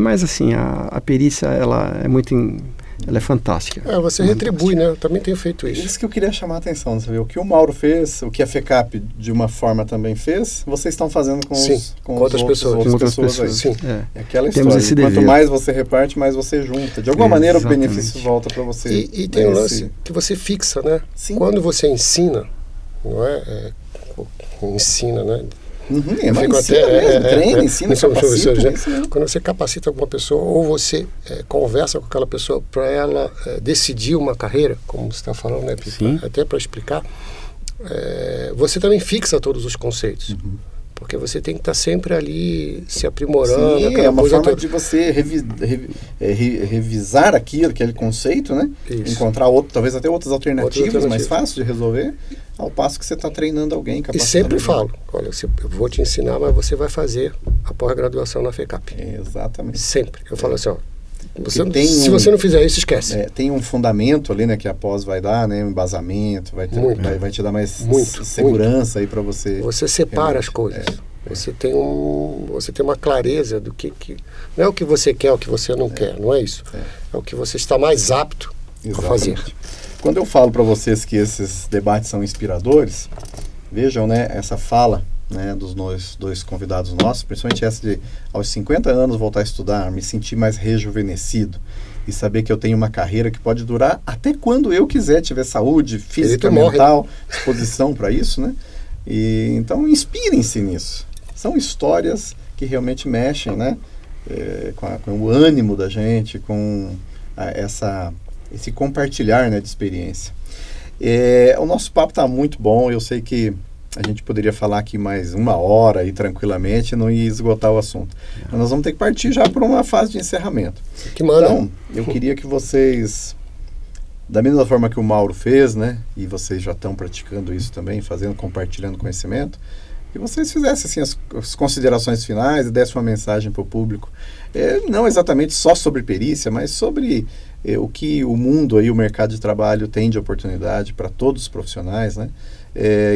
Speaker 3: Mas assim, a perícia, ela é fantástica.
Speaker 2: Você retribui, né? Eu também tenho feito isso.
Speaker 1: Isso que eu queria chamar a atenção, sabe? O que o Mauro fez, o que a FECAP de uma forma também fez, vocês estão fazendo com outras pessoas.
Speaker 3: Sim.
Speaker 1: É aquela história. Quanto mais você reparte, mais você junta. De alguma maneira o benefício volta para você.
Speaker 2: E tem um lance que você fixa, né?
Speaker 1: Sim.
Speaker 2: Quando você ensina, não é? Ensina, né?
Speaker 1: Ensina, capacita.
Speaker 2: Quando você capacita alguma pessoa ou você conversa com aquela pessoa para ela decidir uma carreira, como você está falando, né, Pipa? Até para explicar, você também fixa todos os conceitos. Porque você tem que estar sempre ali se aprimorando.
Speaker 1: Sim, é uma forma de você revisar aquele conceito, né?
Speaker 2: Isso.
Speaker 1: Encontrar talvez até outras alternativas mais fáceis de resolver, ao passo que você está treinando alguém.
Speaker 2: E sempre falo, olha, eu vou te ensinar, mas você vai fazer a pós-graduação na FECAP.
Speaker 1: Exatamente.
Speaker 2: Sempre. Eu falo assim, ó, se você não fizer isso, esquece.
Speaker 1: Tem um fundamento ali, né, que a pós vai dar, né, um embasamento, vai te dar mais segurança aí para você.
Speaker 2: Você separa as coisas. Você tem uma clareza do que não é o que você quer, o que você não quer, não é isso. É o que você está mais apto a fazer.
Speaker 1: Quando eu falo para vocês que esses debates são inspiradores, vejam, né, essa fala, né, dos dois convidados nossos, principalmente essa de aos 50 anos voltar a estudar, me sentir mais rejuvenescido e saber que eu tenho uma carreira que pode durar até quando eu quiser, tiver saúde, física, mental, disposição para isso, né? E então inspirem-se nisso. São histórias que realmente mexem, né, com o ânimo da gente, com esse compartilhar, né, de experiência. O nosso papo está muito bom, eu sei que a gente poderia falar aqui mais 1 hora e tranquilamente não ia esgotar o assunto. Mas nós vamos ter que partir já para uma fase de encerramento. Então, eu queria que vocês, da mesma forma que o Mauro fez, né, e vocês já estão praticando isso também, compartilhando conhecimento, que vocês fizessem assim, as considerações finais e dessem uma mensagem para o público. Não exatamente só sobre perícia, mas sobre o que o mundo, aí, o mercado de trabalho tem de oportunidade para todos os profissionais, né?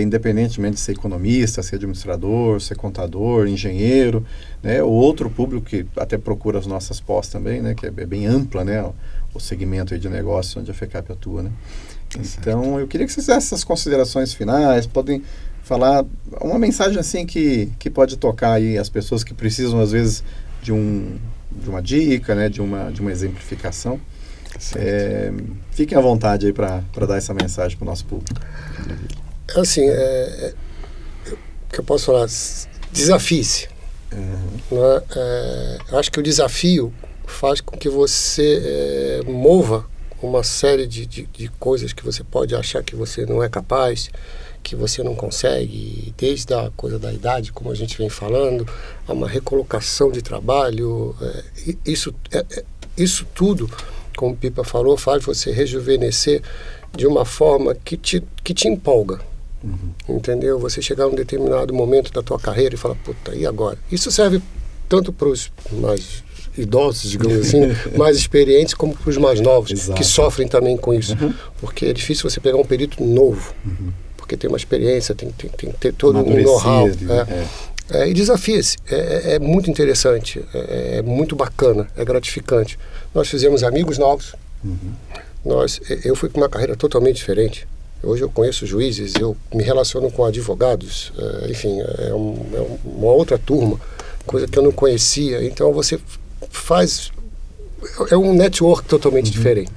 Speaker 1: Independentemente de ser economista, ser administrador, ser contador, engenheiro, né? Ou outro público que até procura as nossas pós também, né? Que é bem ampla, né? O segmento aí de negócio onde a FECAP atua, né? Então, eu queria que vocês fizessem essas considerações finais, podem falar uma mensagem assim que pode tocar aí as pessoas que precisam, às vezes, de uma dica, né? De uma exemplificação. Fiquem à vontade aí para dar essa mensagem para o nosso público.
Speaker 2: Assim, que eu posso falar, desafie-se. Né? Eu acho que o desafio faz com que você mova uma série de coisas que você pode achar que você não é capaz, que você não consegue, desde a coisa da idade, como a gente vem falando, a uma recolocação de trabalho, isso tudo, como o Pipa falou, faz você rejuvenescer de uma forma que te empolga. Entendeu? Você chegar a um determinado momento da tua carreira e falar, puta, e agora? Isso serve tanto para os mais idosos, digamos assim, mais experientes, como para os mais novos, que sofrem também com isso. Porque é difícil você pegar um perito novo, porque tem uma experiência, tem que ter todo um know-how. E desafia-se. É muito interessante, é muito bacana, é gratificante. Nós fizemos amigos novos. Eu fui com uma carreira totalmente diferente. Hoje eu conheço juízes, eu me relaciono com advogados, enfim, é uma outra turma, coisa que eu não conhecia. Então você faz... É um network totalmente diferente.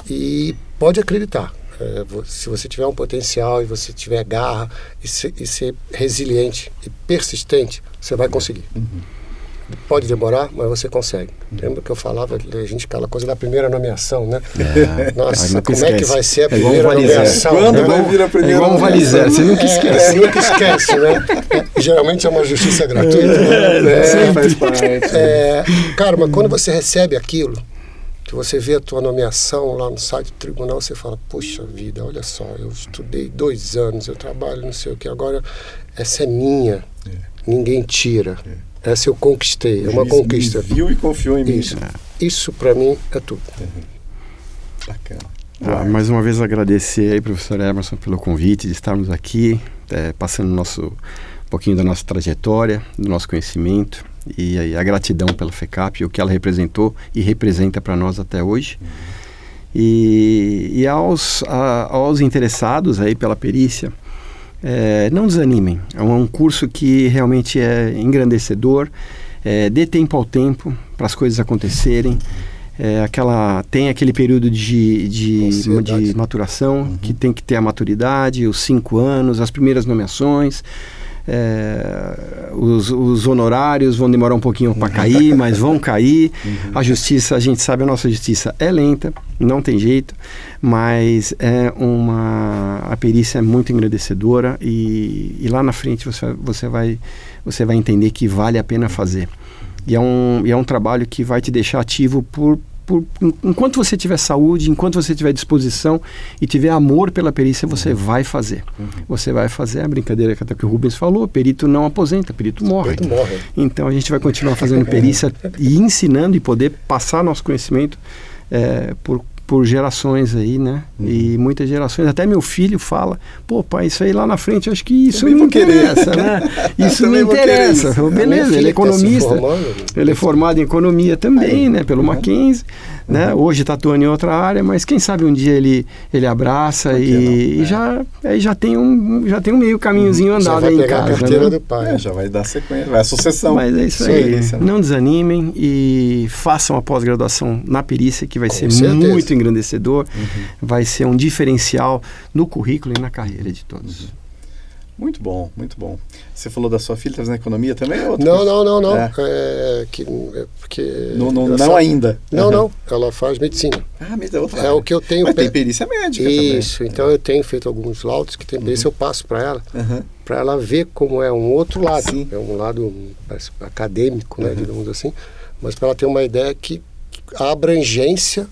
Speaker 2: E pode acreditar, se você tiver um potencial e você tiver garra e ser resiliente e persistente, você vai conseguir. Pode demorar, mas você consegue. Lembra que eu falava, a gente aquela coisa da primeira nomeação, né? Nossa, como é que vai ser a primeira nomeação?
Speaker 1: Quando vai vir a primeira
Speaker 3: nomeação? Valizer, você nunca esquece.
Speaker 2: Você nunca esquece, né? Geralmente é uma justiça gratuita.
Speaker 1: Faz parte.
Speaker 2: Cara, mas quando você recebe aquilo, que você vê a tua nomeação lá no site do tribunal, você fala, poxa vida, olha só, eu estudei 2 anos, eu trabalho não sei o que, agora essa é minha, ninguém tira. Essa eu conquistei, é uma conquista.
Speaker 1: Viu e confiou em mim.
Speaker 2: Isso para mim é tudo.
Speaker 1: Bacana.
Speaker 3: Mais uma vez agradecer aí, professor Emerson, pelo convite de estarmos aqui, passando um pouquinho da nossa trajetória, do nosso conhecimento e a gratidão pela FECAP, o que ela representou e representa para nós até hoje. E aos interessados aí pela perícia, não desanimem, é um curso que realmente é engrandecedor, dê tempo ao tempo para as coisas acontecerem, tem aquele período de maturação, que tem que ter a maturidade, os 5 anos, as primeiras nomeações, os honorários vão demorar um pouquinho para cair, mas vão cair. A justiça, a gente sabe, a nossa justiça é lenta, não tem jeito, mas a perícia é muito engrandecedora e lá na frente você vai entender que vale a pena fazer. E é um trabalho que vai te deixar ativo enquanto você tiver saúde, enquanto você tiver disposição e tiver amor pela perícia, você vai fazer. Você vai fazer a brincadeira que até que o Rubens falou, perito não aposenta, perito morre. Então a gente vai continuar fazendo perícia e ensinando e poder passar nosso conhecimento por gerações aí, né? E muitas gerações, até meu filho fala, pô pai, isso aí lá na frente, eu acho que isso não interessa, né? Isso não interessa. Beleza, ele é economista, ele é formado em economia também, né? Pelo Mackenzie, né? Hoje está atuando em outra área, mas quem sabe um dia ele abraça e já tem um meio caminhozinho andado aí em casa.
Speaker 2: A carteira do pai.
Speaker 1: Já vai dar sequência, vai a sucessão.
Speaker 3: Mas é isso aí, não desanimem e façam a pós-graduação na perícia, que vai ser muito engrandecedor, vai ser um diferencial no currículo e na carreira de todos.
Speaker 1: Muito bom, muito bom. Você falou da sua filha, está fazendo economia também?
Speaker 2: Não. Porque
Speaker 1: não ainda.
Speaker 2: Não. Ela faz medicina.
Speaker 1: Outra
Speaker 2: é
Speaker 1: área.
Speaker 2: o que eu tenho.
Speaker 1: Mas tem perícia médica também.
Speaker 2: Isso. Então eu tenho feito alguns laudos que tem perícia, eu passo para ela ver como é um outro lado.
Speaker 1: Sim.
Speaker 2: É um lado acadêmico, né, digamos assim, mas para ela ter uma ideia que a abrangência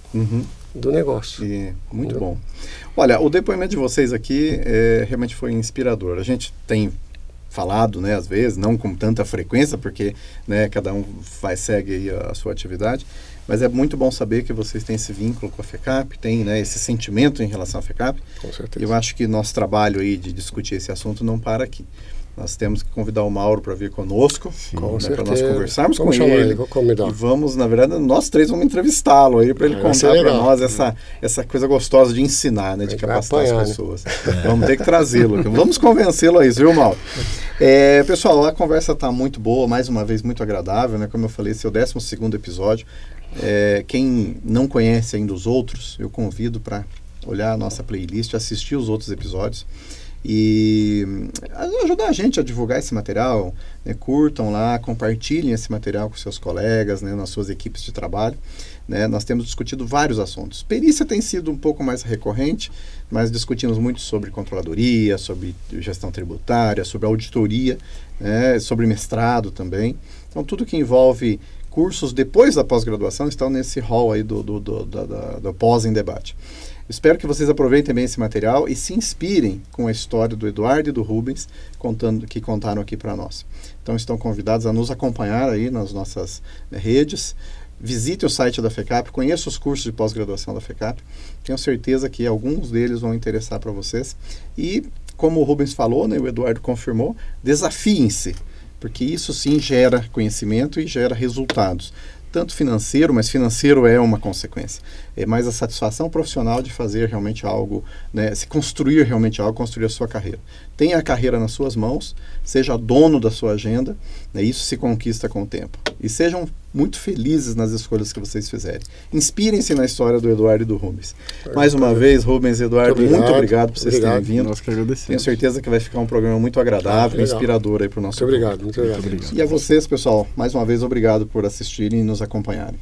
Speaker 2: do negócio.
Speaker 1: Muito bom. Olha, o depoimento de vocês aqui realmente foi inspirador. A gente tem falado, né, às vezes, não com tanta frequência, porque, né, cada um segue aí a sua atividade, mas é muito bom saber que vocês têm esse vínculo com a FECAP, têm, né, esse sentimento em relação à FECAP.
Speaker 2: Com certeza.
Speaker 1: Eu acho que nosso trabalho aí de discutir esse assunto não para aqui. Nós temos que convidar o Mauro para vir conosco, né, para nós conversarmos com ele.
Speaker 2: Vou convidar.
Speaker 1: E vamos, na verdade, nós 3 vamos entrevistá-lo aí para ele contar para nós essa coisa gostosa de ensinar, né, de capacitar as pessoas. Vamos ter que trazê-lo. Vamos convencê-lo a isso, viu, Mauro? Pessoal, a conversa está muito boa, mais uma vez muito agradável, né? Como eu falei, esse é o 12º episódio. Quem não conhece ainda os outros, eu convido para olhar a nossa playlist, assistir os outros episódios e ajudar a gente a divulgar esse material, né? Curtam lá, compartilhem esse material com seus colegas, né? Nas suas equipes de trabalho, né? Nós temos discutido vários assuntos. Perícia tem sido um pouco mais recorrente, mas discutimos muito sobre controladoria, sobre gestão tributária, sobre auditoria, né? Sobre mestrado também. Então tudo que envolve cursos depois da pós-graduação estão nesse hall aí do Pós em Debate. Espero que vocês aproveitem bem esse material e se inspirem com a história do Eduardo e do Rubens que contaram aqui para nós. Então estão convidados a nos acompanhar aí nas nossas redes. Visite o site da FECAP, conheça os cursos de pós-graduação da FECAP. Tenho certeza que alguns deles vão interessar para vocês. E, como o Rubens falou, né, o Eduardo confirmou, desafiem-se. porque isso sim gera conhecimento e gera resultados. Tanto financeiro, mas financeiro é uma consequência. É mais a satisfação profissional de fazer realmente algo, né, se construir realmente algo, construir a sua carreira. Tenha a carreira nas suas mãos, seja dono da sua agenda, né, isso se conquista com o tempo. E sejam muito felizes nas escolhas que vocês fizerem. Inspirem-se na história do Eduardo e do Rubens. Mais uma vez, Rubens e Eduardo, muito obrigado por vocês terem vindo.
Speaker 3: Nós que agradecemos.
Speaker 1: Tenho certeza que vai ficar um programa muito agradável, inspirador aí para o nosso
Speaker 2: Muito obrigado.
Speaker 1: E a vocês, pessoal, mais uma vez, obrigado por assistirem e nos acompanharem.